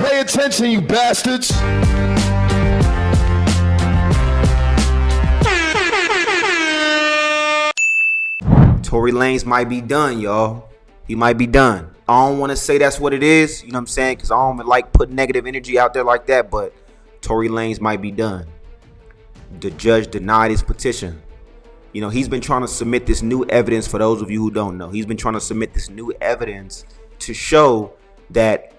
Pay attention, you bastards. Tory Lanez might be done, y'all. He might be done. I don't want to say that's what it is, you know what I'm saying? Because I don't like putting negative energy out there like that, but Tory Lanez might be done. The judge denied his petition. You know, he's been trying to submit this new evidence. For those of you who don't know, he's been trying to submit this new evidence to show that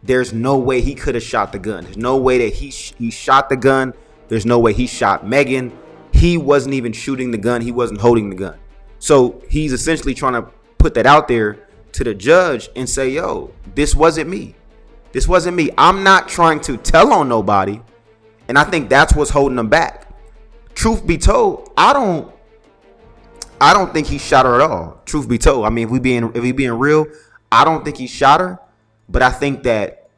there's no way he could have shot the gun. There's no way that he shot the gun. There's no way he shot Megan. He wasn't even shooting the gun. He wasn't holding the gun. So he's essentially trying to put that out there to the judge and say, yo, this wasn't me. This wasn't me. I'm not trying to tell on nobody. And I think that's what's holding him back. Truth be told, I don't think he shot her at all. Truth be told. I mean, if we being real, I don't think he shot her. But I think that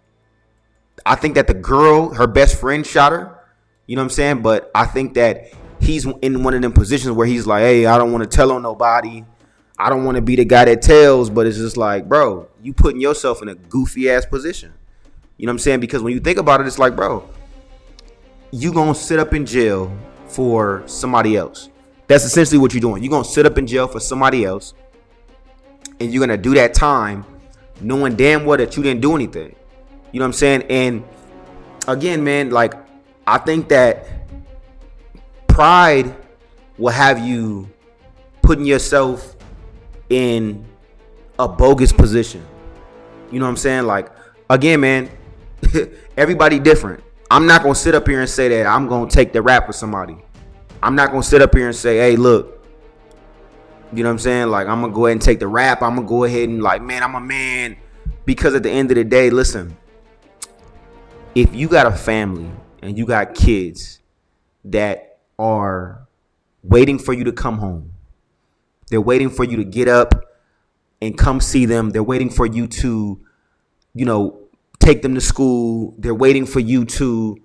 the girl, her best friend, shot her. You know what I'm saying? But I think that he's in one of them positions where he's like, hey, I don't want to tell on nobody. I don't want to be the guy that tells. But it's just like, bro, you putting yourself in a goofy ass position. You know what I'm saying? Because when you think about it, it's like, bro, you gonna sit up in jail for somebody else. That's essentially what you're doing. You're gonna sit up in jail for somebody else, and you're gonna do that time knowing damn well that you didn't do anything. You know what I'm saying? And again, man, like, I think that pride will have you putting yourself in a bogus position. You know what I'm saying? Like, again, man, everybody different. I'm not gonna sit up here and say that I'm gonna take the rap for somebody. I'm not gonna sit up here and say, hey, look, you know what I'm saying? Like, I'm gonna go ahead and take the rap. I'm gonna go ahead and, like, man, I'm a man. Because at the end of the day, listen, if you got a family and you got kids that are waiting for you to come home, they're waiting for you to get up and come see them. They're waiting for you to, you know, take them to school. They're waiting for you to,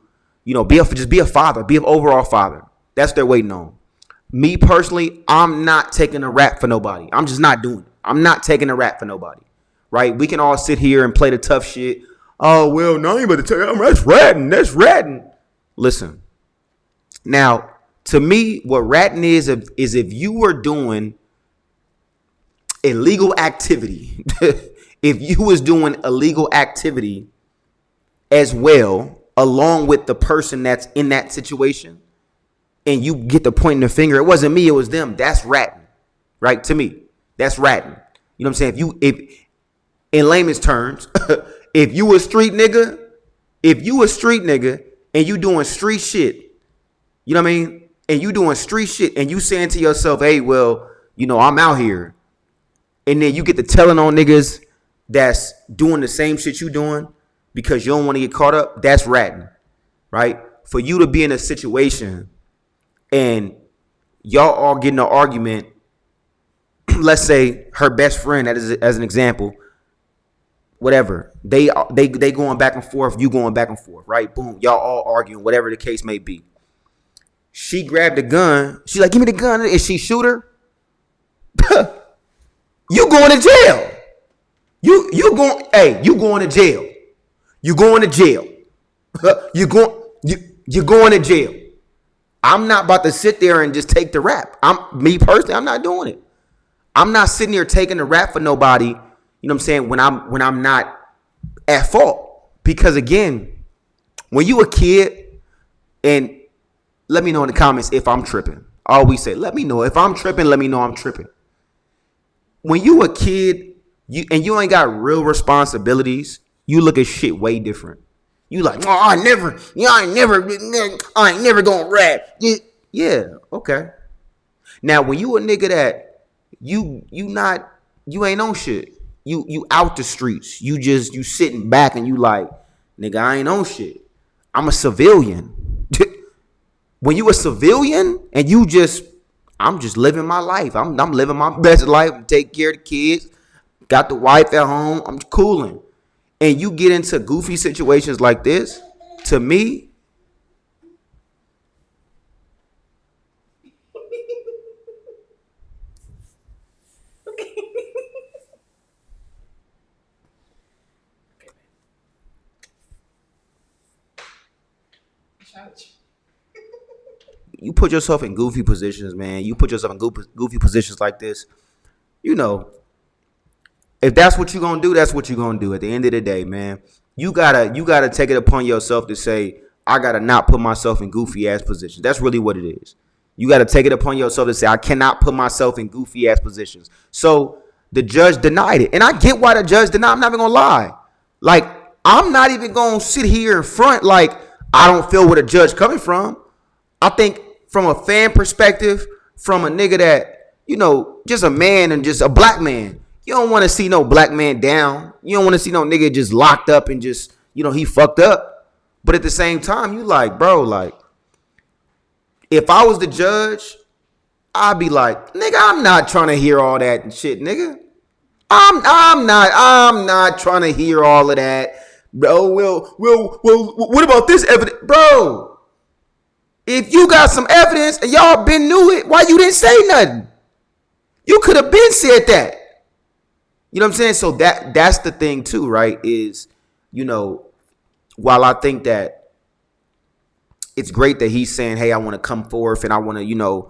you know, just be a father, be an overall father. That's what they're waiting on. Me personally, I'm not taking a rap for nobody. I'm just not doing it. I'm not taking a rap for nobody. Right? We can all sit here and play the tough shit. Oh, well, no, you better tell you, that's ratting. That's ratting. Listen. Now, to me, what ratting is if you were doing illegal activity, if you was doing illegal activity as well, along with the person that's in that situation, and you get the pointing the finger, it wasn't me, it was them. That's ratting, right? To me, that's ratting. You know what I'm saying? If in layman's terms, if you a street nigga and you doing street shit, you know what I mean? And you doing street shit and you saying to yourself, hey, well, you know, I'm out here. And then you get to telling on niggas that's doing the same shit you doing because you don't want to get caught up. That's ratting, right? For you to be in a situation and y'all all get in an argument, let's say her best friend, as an example, whatever, they going back and forth, you going back and forth, right? Boom, y'all all arguing, whatever the case may be. She grabbed the gun. She's like, give me the gun. Is she shoot her? You going to jail. You going to jail. You going to jail. You going to jail. I'm not about to sit there and just take the rap. Me personally, I'm not doing it. I'm not sitting here taking the rap for nobody, you know what I'm saying, when I'm not at fault. Because again, when you a kid, and let me know in the comments if I'm tripping. I always say, let me know. If I'm tripping, let me know I'm tripping. When you a kid, you ain't got real responsibilities, you look at shit way different. You like, oh, I ain't never gonna rap. Yeah, okay. Now, when you a nigga that you ain't on shit. You out the streets. You sitting back and you like, nigga, I ain't on shit. I'm a civilian. When you a civilian and I'm just living my life. I'm living my best life. I'm taking care of the kids. Got the wife at home. I'm cooling. And you get into goofy situations like this, to me, You put yourself in goofy positions, man. You put yourself in goofy positions like this. You know, if that's what you're gonna do, that's what you're gonna do. At the end of the day, man, you gotta take it upon yourself to say, I gotta not put myself in goofy ass positions. That's really what it is. You gotta take it upon yourself to say, I cannot put myself in goofy ass positions. So the judge denied it, and I get why the judge denied. I'm not even gonna lie. Like, I'm not even gonna sit here in front like I don't feel where the judge coming from. I think from a fan perspective, from a nigga that, just a man and just a black man, you don't want to see no black man down. You don't want to see no nigga just locked up and just, he fucked up. But at the same time, you like, bro, like, if I was the judge, I'd be like, nigga, I'm not trying to hear all that and shit, nigga. I'm not trying to hear all of that. Bro, well, what about this evidence? Bro, if you got some evidence and y'all been knew it, why you didn't say nothing? You could have been said that. You know what I'm saying? So that's the thing too, right? Is, while I think that it's great that he's saying, hey, I want to come forth and I want to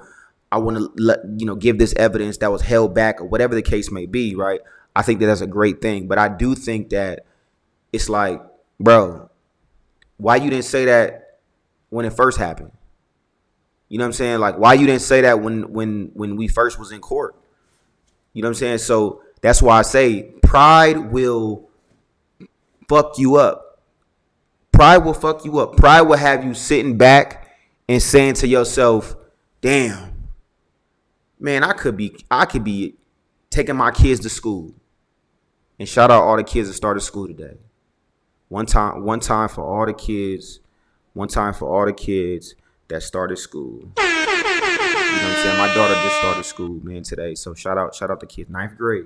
give this evidence that was held back or whatever the case may be, right? I think that that's a great thing. But I do think that it's like, bro, why you didn't say that when it first happened? You know what I'm saying? Like, why you didn't say that when we first was in court? You know what I'm saying? So that's why I say pride will fuck you up. Pride will fuck you up. Pride will have you sitting back and saying to yourself, damn, man, I could be taking my kids to school. And shout out all the kids that started school today. One time for all the kids that started school. You know what I'm saying? My daughter just started school, man, today. So shout out the kids, 9th grade.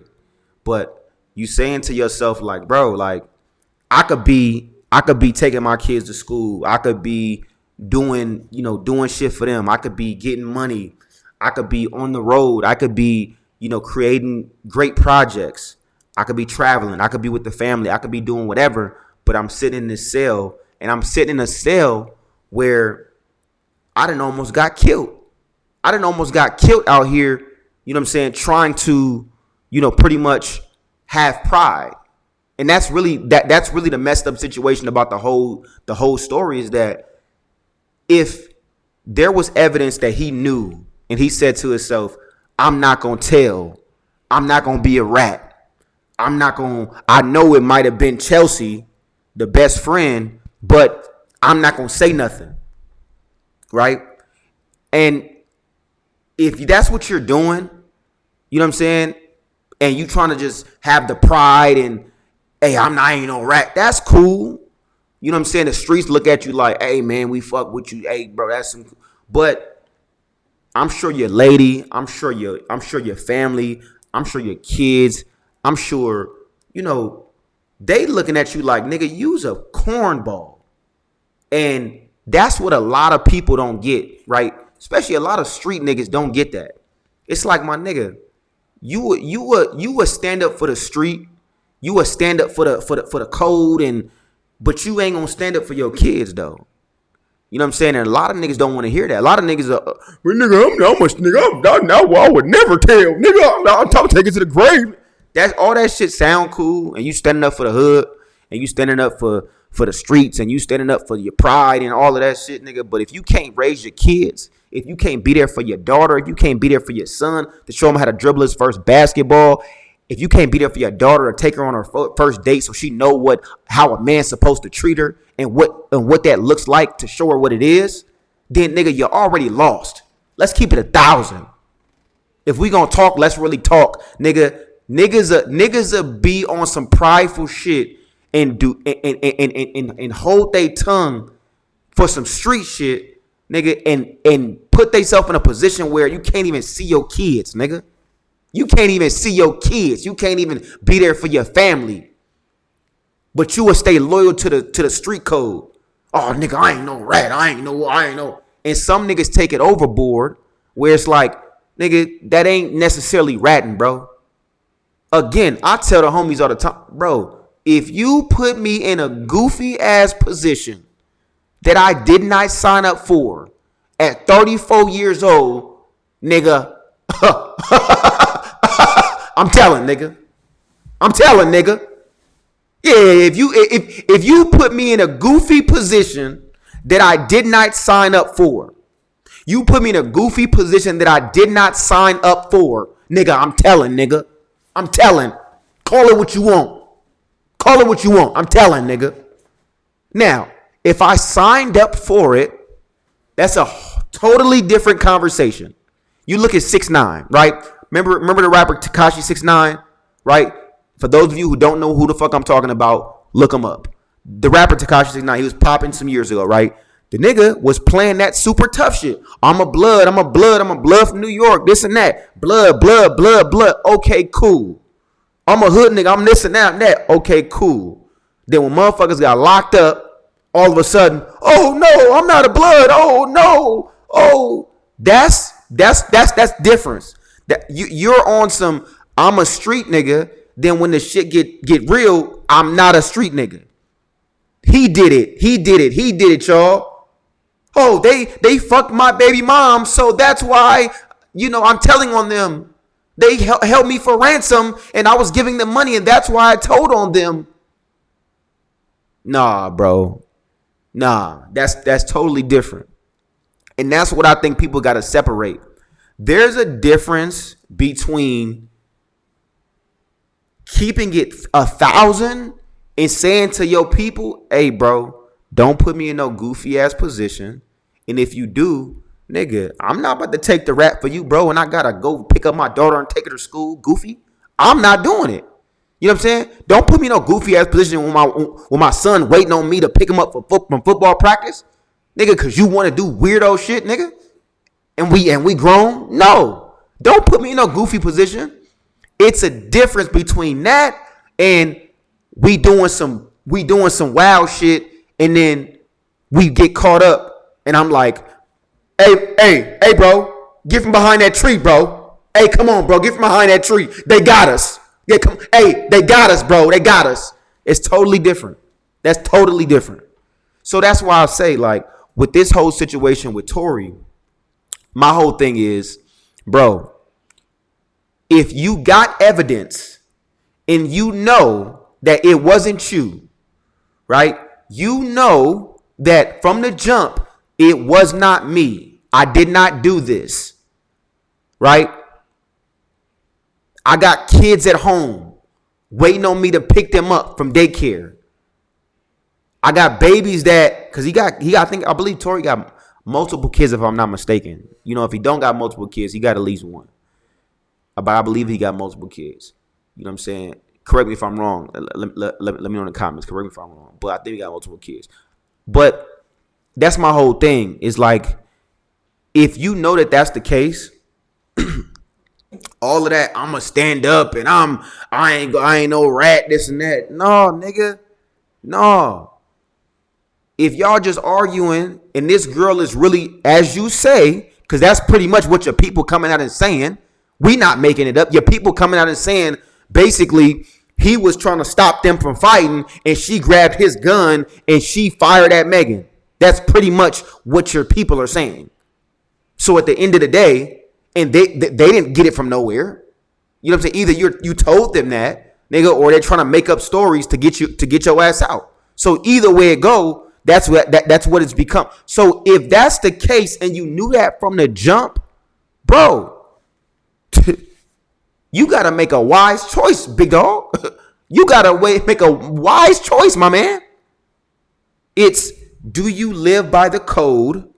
But you saying to yourself, like, bro, like, I could be taking my kids to school. I could be doing shit for them. I could be getting money. I could be on the road. I could be, creating great projects. I could be traveling. I could be with the family. I could be doing whatever. But I'm sitting in this cell, and I'm sitting in a cell where I done almost got killed. I done almost got killed out here, you know what I'm saying, trying to, pretty much have pride. And that's really the messed up situation about the whole story, is that if there was evidence that he knew and he said to himself, I'm not going to tell, I'm not going to be a rat. I know it might have been Chelsea, the best friend, but I'm not going to say nothing. Right? And if that's what you're doing, you know what I'm saying? And you trying to just have the pride and, hey, I ain't no rat. That's cool. You know what I'm saying? The streets look at you like, hey, man, we fuck with you. Hey, bro, that's some. But I'm sure your lady, I'm sure your family, I'm sure your kids, I'm sure, they looking at you like, nigga, you's a cornball. And that's what a lot of people don't get, right? Especially a lot of street niggas don't get that. It's like, my nigga, you would stand up for the street, you would stand up for the code, but you ain't gonna stand up for your kids though. You know what I'm saying? And a lot of niggas don't want to hear that. A lot of niggas are, well, nigga, I would never tell. Nigga, I'm taking it to the grave. That's all that shit sound cool, and you standing up for the hood, and you standing up for the streets, and you standing up for your pride and all of that shit, nigga. But if you can't raise your kids, if you can't be there for your daughter, if you can't be there for your son to show him how to dribble his first basketball, if you can't be there for your daughter or take her on her first date so she know how a man's supposed to treat her and what that looks like to show her what it is, then nigga, you're already lost. Let's keep it 1,000. If we gonna talk, let's really talk, nigga. Niggas be on some prideful shit and hold their tongue for some street shit, nigga, and put themselves in a position where you can't even see your kids, nigga. You can't even see your kids. You can't even be there for your family. But you will stay loyal to the street code. Oh, nigga, I ain't no rat. I ain't no. And some niggas take it overboard where it's like, nigga, that ain't necessarily ratting, bro. Again, I tell the homies all the time, bro, if you put me in a goofy ass position that I did not sign up for at 34 years old, nigga. I'm telling, nigga. Yeah, if you put me in a goofy position that I did not sign up for, you put me in a goofy position that I did not sign up for, nigga, I'm telling, nigga. I'm telling. Call it what you want. I'm telling, nigga. Now, if I signed up for it, that's a totally different conversation. You look at 6ix9ine, right? Remember the rapper Tekashi 6ix9ine, right? For those of you who don't know who the fuck I'm talking about, look him up. The rapper Tekashi 6ix9ine, he was popping some years ago, right? The nigga was playing that super tough shit. I'm a blood from New York, this and that. Blood. Okay, cool. I'm a hood nigga, I'm this and that and that. Okay, cool. Then when motherfuckers got locked up, all of a sudden, oh no, I'm not a blood. Oh no. Oh, that's difference. That you're on some I'm a street nigga, then when the shit get real, I'm not a street nigga. He did it, y'all. Oh, they fucked my baby mom, so that's why, I'm telling on them. They held me for ransom, and I was giving them money, and that's why I told on them. Nah, bro. Nah, that's totally different. And that's what I think people got to separate. There's a difference between keeping it 1,000 and saying to your people, hey, bro, don't put me in no goofy ass position. And if you do, nigga, I'm not about to take the rap for you, bro, and I got to go pick up my daughter and take her to school, goofy. I'm not doing it. You know what I'm saying? Don't put me in no goofy ass position when my son waiting on me to pick him up from football practice. Nigga, because you want to do weirdo shit, nigga? And we grown? No. Don't put me in no goofy position. It's a difference between that and we doing some wild shit, and then we get caught up and I'm like, hey, bro, get from behind that tree, bro. Hey, come on, bro, get from behind that tree. They got us. Yeah, they got us, bro. They got us. It's totally different. That's totally different. So that's why I say, like, with this whole situation with Tory, my whole thing is, bro, if you got evidence and you know that it wasn't you, right? You know that from the jump, it was not me. I did not do this, right? I got kids at home waiting on me to pick them up from daycare. I got babies that, because I believe Tory got multiple kids if I'm not mistaken. If he don't got multiple kids, he got at least one. But I believe he got multiple kids. You know what I'm saying? Correct me if I'm wrong. Let me know in the comments. Correct me if I'm wrong. But I think he got multiple kids. But that's my whole thing. Is like, if you know that that's the case, all of that, I'm going to stand up and I ain't no rat, this and that. No, nigga. No. If y'all just arguing and this girl is really, as you say, because that's pretty much what your people coming out and saying. We not making it up. Your people coming out and saying, basically, he was trying to stop them from fighting and she grabbed his gun and she fired at Megan. That's pretty much what your people are saying. So at the end of the day, and they didn't get it from nowhere. You know what I'm saying? Either you told them that, nigga, or they're trying to make up stories to get your ass out. So either way it go, that's what it's become. So if that's the case and you knew that from the jump, bro, you got to make a wise choice, big dog. You got to make a wise choice, my man. It's, do you live by the code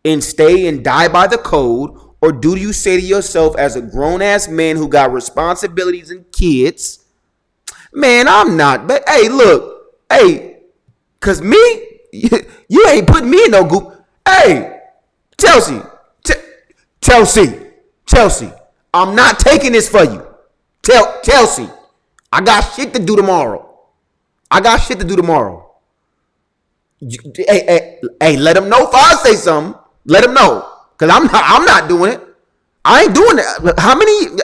and stay and die by the code, or do you say to yourself as a grown-ass man who got responsibilities and kids, man, I'm not, but hey, look, hey, because me, you ain't putting me in no goop. Hey, Chelsea, I'm not taking this for you. Chelsea, I got shit to do tomorrow. Hey, let them know if I say something. Let them know. Because I'm not doing it. I ain't doing that. How many?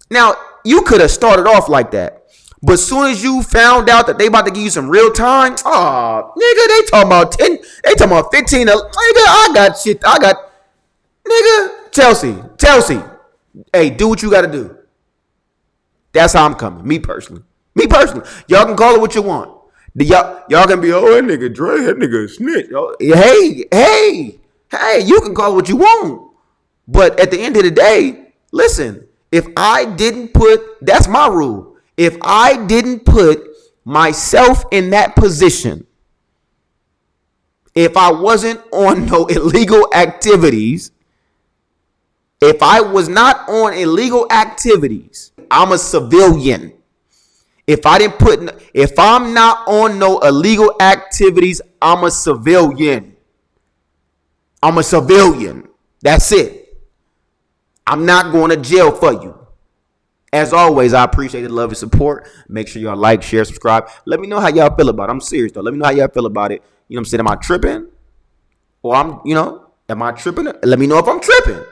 Now, you could have started off like that. But soon as you found out that they about to give you some real time, oh, nigga, they talking about 10, they talking about 15. Nigga, I got shit. Nigga, Chelsea, hey, do what you got to do. That's how I'm coming. Me personally. Y'all can call it what you want. Y'all can be, oh, that nigga Dre, that nigga a snitch. Hey, you can call it what you want. But at the end of the day, listen, if I didn't that's my rule. If I didn't put myself in that position, if I wasn't on no illegal activities, if I was not on illegal activities, I'm a civilian. If I'm not on no illegal activities, I'm a civilian. That's it. I'm not going to jail for you. As always, I appreciate the love and support. Make sure y'all like, share, subscribe. Let me know how y'all feel about it. I'm serious though. Let me know how y'all feel about it. You know what I'm saying? Am I tripping? Or am I tripping? Let me know if I'm tripping.